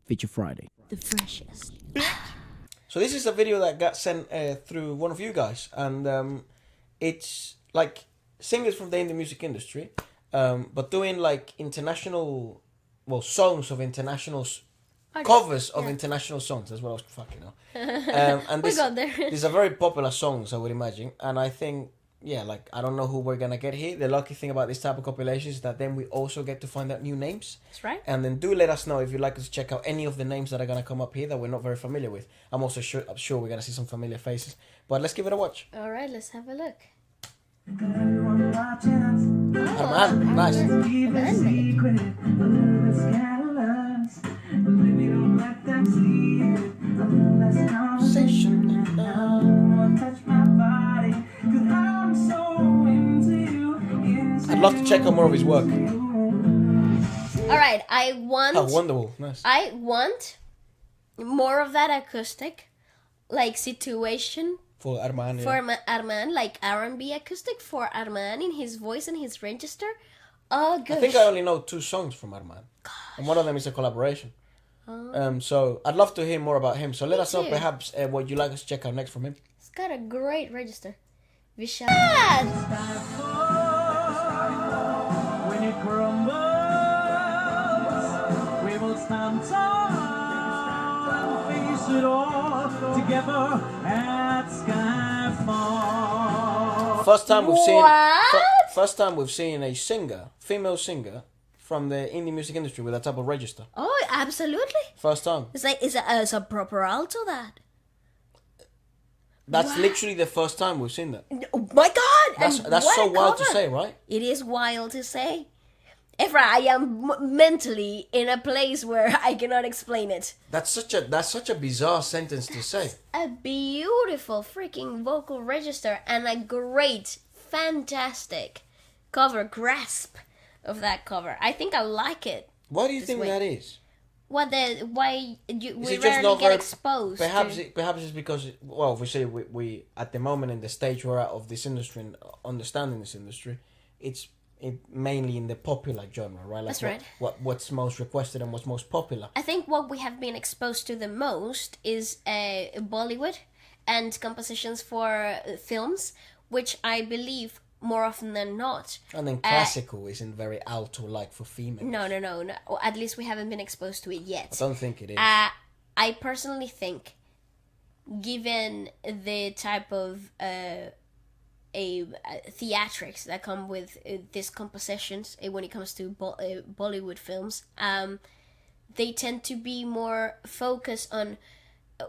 Feature Friday. The freshest. So this is a video that got sent through one of you guys, and it's like singers from the indie music industry, but doing like international, songs of international covers of international songs. That's what I was fucking know. And We got there. these are very popular songs, I would imagine, and I think. Yeah, like, I don't know who we're gonna get here. The lucky thing about this type of compilations is that then we also get to find out new names. That's right. And then do let us know if you'd like us to check out any of the names that are gonna come up here that we're not very familiar with. I'm sure we're gonna see some familiar faces. But let's give it a watch. All right, let's have a look. Armaan, nice. I'd love to check out more of his work. All right, I want. Oh, wonderful, nice. I want more of that acoustic, like situation For Armaan, yeah. for Armaan, like R&B acoustic for Armaan in his voice and his register. Oh, gosh. I think I only know 2 songs from Armaan. And one of them is a collaboration. So I'd love to hear more about him. So let us know too. perhaps what you'd like us to check out next from him. It's got a great register. Vishal. When it crumbles, we will stand tall and face it all together at skyfall. First time we've seen. What? First time we've seen a singer, female singer, from the indie music industry with that type of register. Oh, absolutely. First time. It's like it's a proper alto that. That's Wow. literally the first time we've seen that. Oh my God! That's And what so a wild to cover. say, right? It is wild to say. Efra, I am mentally in a place where I cannot explain it. That's such a bizarre sentence to say. A beautiful freaking vocal register and a great, fantastic cover grasp of that cover. I think I like it. Why do you This think way. that is? Why Is we it just rarely not get very- exposed Perhaps to... perhaps it's because we say we at the moment in the stage we're at of this industry and understanding this industry, it's mainly in the popular genre, right? Like That's right. What's most requested and what's most popular. I think what we have been exposed to the most is Bollywood and compositions for films, which I believe more often than not. And then classical isn't very alto-like for females. No. Or at least we haven't been exposed to it yet. I don't think it is. I personally think, given the type of theatrics that come with these compositions when it comes to Bollywood films, they tend to be more focused on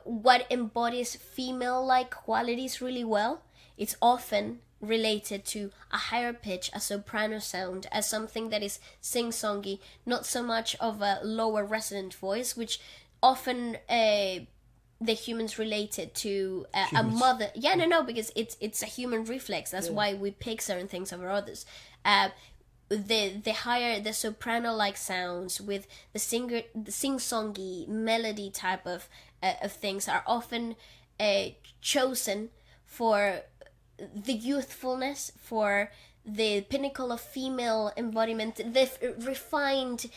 what embodies female-like qualities really well. It's often related to a higher pitch, a soprano sound, as something that is sing-songy, not so much of a lower resonant voice, which often the humans related to a mother. Yeah, no, because it's a human reflex. That's why we pick certain things over others. The higher the soprano-like sounds with the sing-songy melody type of things are often chosen for the youthfulness, for the pinnacle of female embodiment, the refined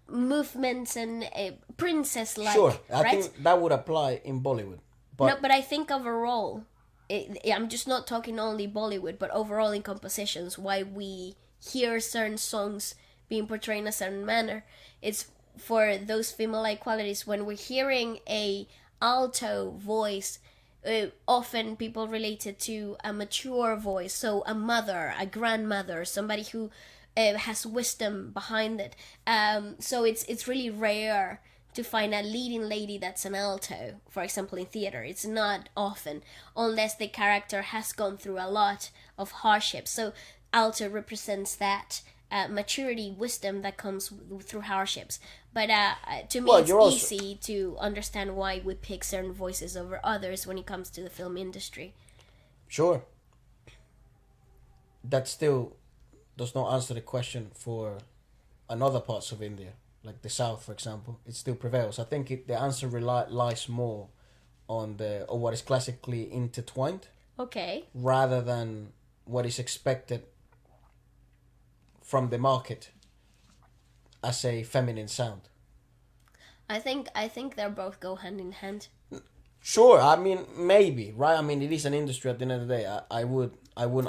movements and princess-like. Sure, I right? think that would apply in Bollywood. But But I think overall, I'm just not talking only Bollywood, but overall in compositions, why we hear certain songs being portrayed in a certain manner, it's for those female-like qualities. When we're hearing a alto voice, often people relate it to a mature voice, so a mother, a grandmother, somebody who has wisdom behind it. So it's really rare to find a leading lady that's an alto, for example, in theater. It's not often, unless the character has gone through a lot of hardship. So alto represents that maturity, wisdom that comes through hardships. But to me, it's easy to understand why we pick certain voices over others when it comes to the film industry. Sure. That still does not answer the question for another parts of India, like the south, for example. It still prevails. I think the answer lies more on what is classically intertwined. Okay. Rather than what is expected from the market as a feminine sound. I think they're both go hand in hand. Sure, I mean maybe, right? I mean it is an industry at the end of the day. I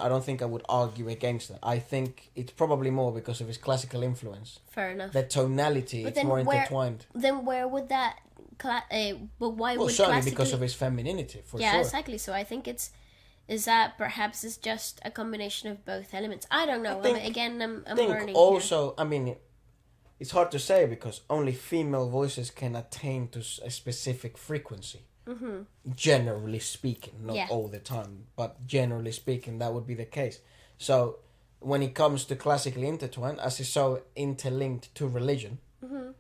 don't think I would argue against that. I think it's probably more because of his classical influence. Fair enough. The tonality, But it's then more where- intertwined. Then where would that? But why Well, would certainly classically? because of his femininity, for Yeah, sure. exactly. So I think is that perhaps it's just a combination of both elements. I don't know. think- I'm I think learning also, I mean, it's hard to say because only female voices can attain to a specific frequency. Mm-hmm. Generally speaking, not Yeah. all the time, but generally speaking, that would be the case. So, when it comes to classically intertwined, as is so interlinked to religion, Mm-hmm.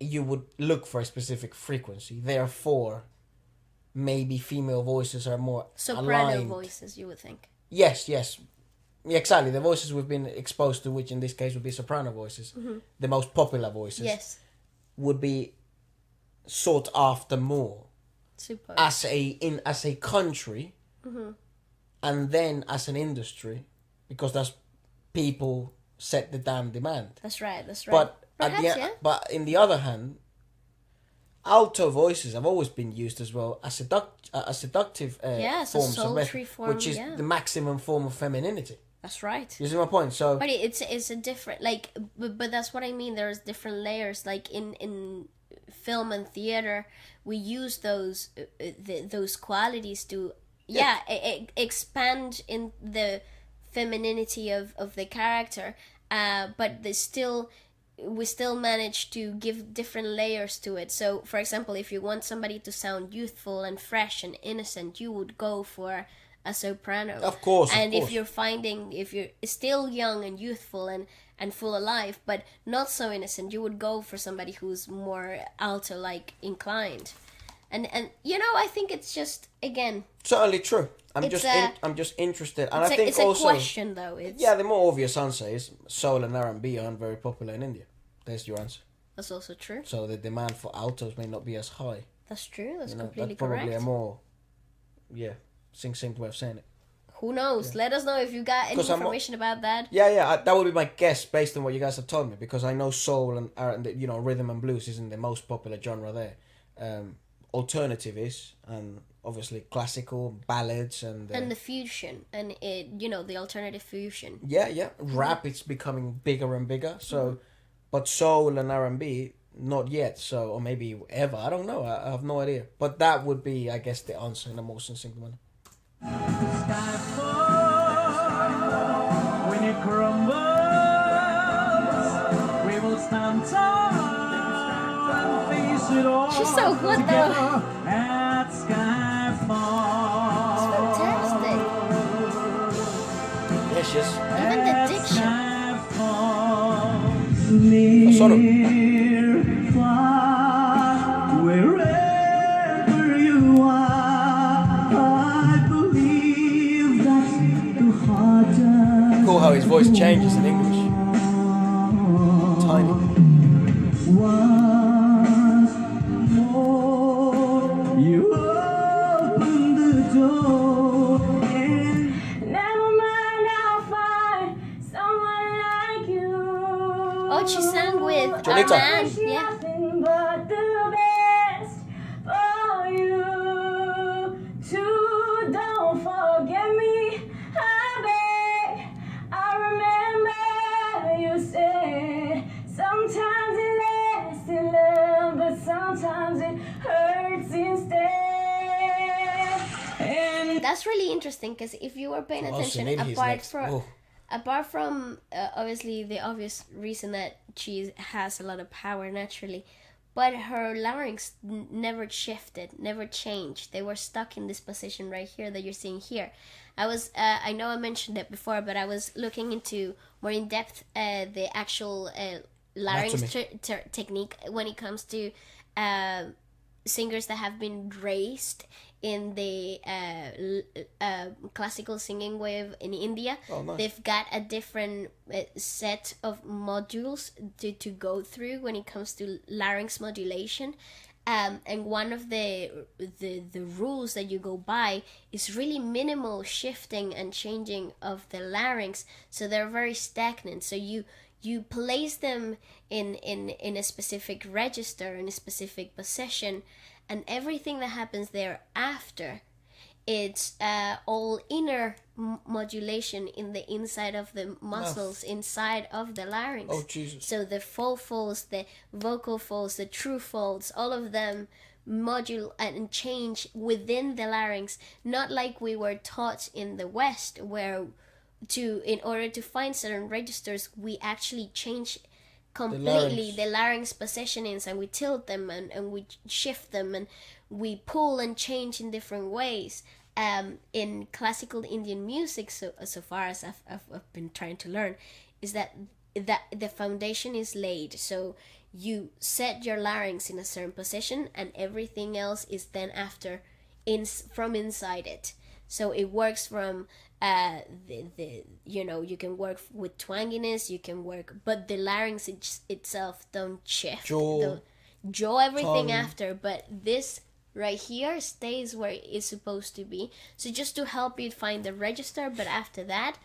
you would look for a specific frequency. Therefore, maybe female voices are more Soprano aligned. voices, you would think. Yes. Yeah, exactly. The voices we've been exposed to, which in this case would be soprano voices, the most popular voices, Yes, would be sought after more super. as a country, and then as an industry, because that's people set the damn demand. That's right. But Perhaps, yeah. but in the other hand, alto voices have always been used as well as seductive Yes, a forms of sultry form, which is yeah. the maximum form of femininity. That's right. You see my point? So But it's a different but that's what I mean. There's different layers. Like in film and theater, we use those qualities to expand in the femininity of the character. But we still manage to give different layers to it. So, for example, if you want somebody to sound youthful and fresh and innocent, you would go for a soprano. Of course, And of if course. if you're still young and youthful and full of life, but not so innocent, you would go for somebody who's more alto-like inclined. And I think it's just, again, certainly true. I'm It's just interested, and I think it's a also question though. It's the more obvious answer is soul and R&B aren't very popular in India. There's your answer. that's also true. So the demand for altos may not be as high. That's true. That's You know, completely that's probably correct. a more succinct way of saying it. Who knows? Let us know if you got any 'Cause I'm not- information about that. That would be my guess based on what you guys have told me, because I know soul and R&B, rhythm and blues isn't the most popular genre there. Alternative is, and obviously classical ballads and And the fusion and the alternative fusion. rap. It's becoming bigger and bigger. So, but soul and R&B not yet. So, or maybe ever. I don't know. I have no idea. But that would be, I guess, the answer in a more succinct manner. When it crumbles, we will stand tall and face it all. She's so good, though. together at skyfall. Fantastic. Yes, yes. Even the diction. Sonu. Near, far, wherever you are, I believe that the heart does Cool how his voice changes in English. Tiny. once more. You open the door and never mind, I'll find someone like you. Oh, she sang with Jonita. Armaan. Yeah. Nothing but the best for you. Too, don't forget me, I beg. I remember you said sometimes it lasts in love, but sometimes it hurts instead. And That's really interesting because if you were paying attention, Sunidhi's apart next. from Oh. apart from obviously the obvious reason that she has a lot of power naturally, but her larynx never shifted, never changed. They were stuck in this position right here that you're seeing here. I know I mentioned it before, but I was looking into more in depth the actual larynx Anatomy. technique when it comes to singers that have been raised in the classical singing wave in India. Oh, nice. They've got a different set of modules to go through when it comes to larynx modulation. And one of the rules that you go by is really minimal shifting and changing of the larynx, so they're very stagnant. So you you place them in a specific register, in a specific position, and everything that happens thereafter, it's all inner modulation in the inside of the muscles, inside of the larynx. Oh, Jesus. So the faux folds, the vocal folds, the true folds, all of them modulate and change within the larynx, not like we were taught in the West, where in order to find certain registers, we actually change completely the larynx positionings, and we tilt them and we shift them and we pull and change in different ways. In classical Indian music, so far as I've been trying to learn, is that the foundation is laid. So you set your larynx in a certain position, and everything else is then after from inside it. So it works from you can work with twanginess, you can work, but the larynx itself don't shift. Jaw everything tongue. After, but this right here stays where it's supposed to be. So just to help you find the register, but after that,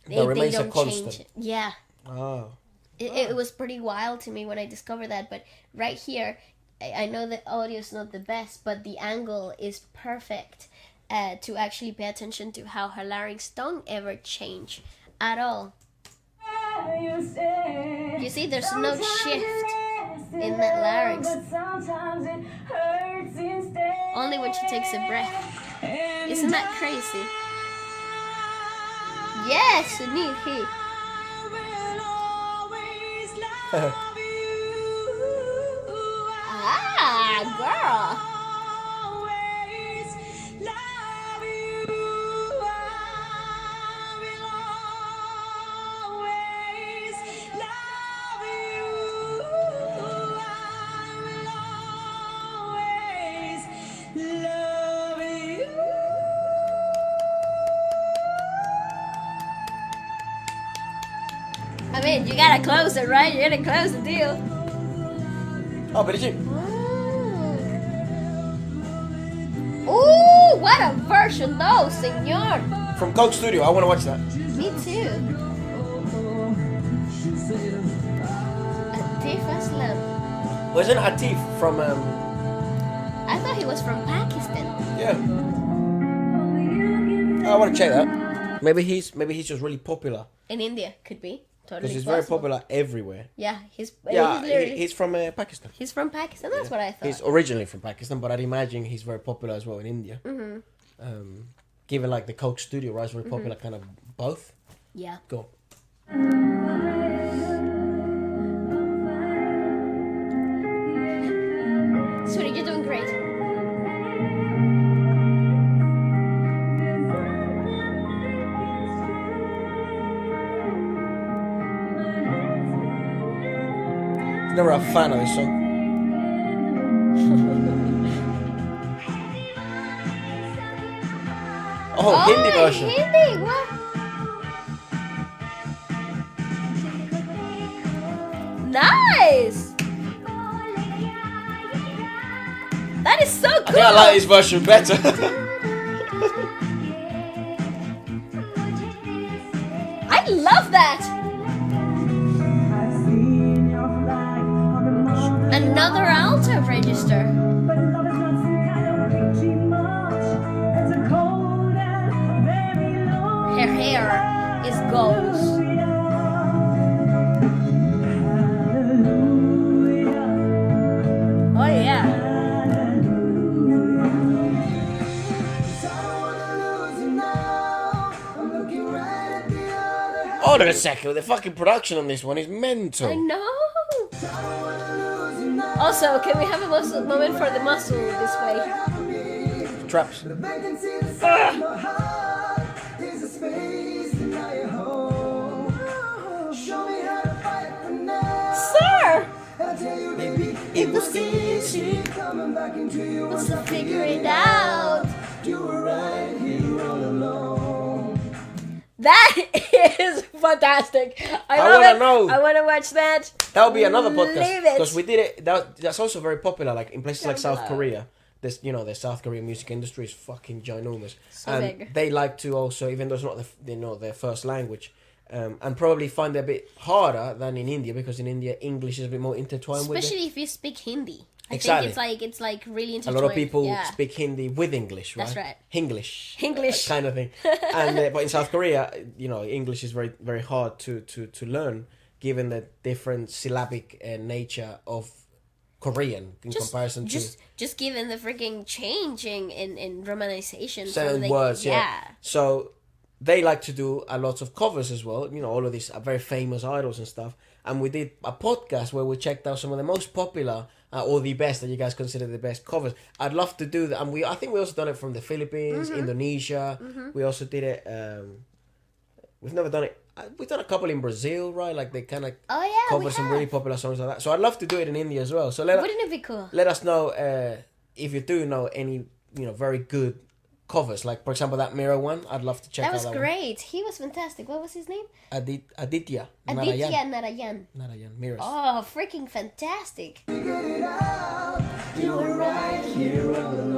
they don't change it. Yeah. Oh. It was pretty wild to me when I discovered that. But right here, I know the audio is not the best, but the angle is perfect to actually pay attention to how her larynx don't ever change at all. You see, there's no shift in that larynx. Only when she takes a breath. Isn't that crazy? Yes, Sunidhi. Girl. I mean, you gotta close it, right? You're gonna close the deal. Oh, but you. Ooh, what a version though, senor. From Coke Studio, I want to watch that. Me too. Atif Aslam. Wasn't Atif from I thought he was from Pakistan. Yeah. I want to check that. Maybe he's just really popular. In India, could be. Totally. Because he's very popular everywhere. Yeah, he's from Pakistan. He's from Pakistan. That's what I thought. He's originally from Pakistan, but I'd imagine he's very popular as well in India. Mm-hmm. Given like the Coke Studio, right? It's very popular, kind of both. Yeah. Go. Sweetie, you're doing great. Never a fan of this song. Hindi version. Hindi, what? Nice! That is so cool! I think I like this version better. I love that! Another alto register. Her hair is gold. Oh yeah. Hold on a second, the fucking production on this one is mental. I know. Also, can we have a moment for the muscle this way? Traps. Sir! Baby, It was easy. Let's figure it out. That is fantastic. I love wanna it. know. I want to watch that. That'll be another podcast Leave it. because we did it. That's also very popular, like in places like South Popular. Korea. This, the South Korean music industry is fucking ginormous, So and big. they like to also, even though it's not their first language, and probably find it a bit harder than in India, because in India English is a bit more intertwined with it. Especially if you speak Hindi. I Exactly. think it's like really A intertwined. lot of people yeah. speak Hindi with English, right? That's right. Hinglish. Hinglish. Kind of thing. And but in South Korea, you know, English is very, very hard to learn, given the different syllabic nature of Korean in comparison to just given the freaking changing in romanization. certain words. Yeah. So they like to do a lot of covers as well. You know, all of these are very famous idols and stuff. And we did a podcast where we checked out some of the most popular or the best that you guys consider the best covers. I'd love to do that. And I think we also done it from the Philippines, Indonesia. We also did it. We've never done it. We've done a couple in Brazil, right? Like they kind of cover some really popular songs like that. So I'd love to do it in India as well. So wouldn't it be cool? Let us know if you do know any, very good covers. Like, for example, that Mirror one. I'd love to check out that. That was great. He was fantastic. What was his name? Aditya Narayan. Narayan. Mirrors. Oh, freaking fantastic. You were right here all along.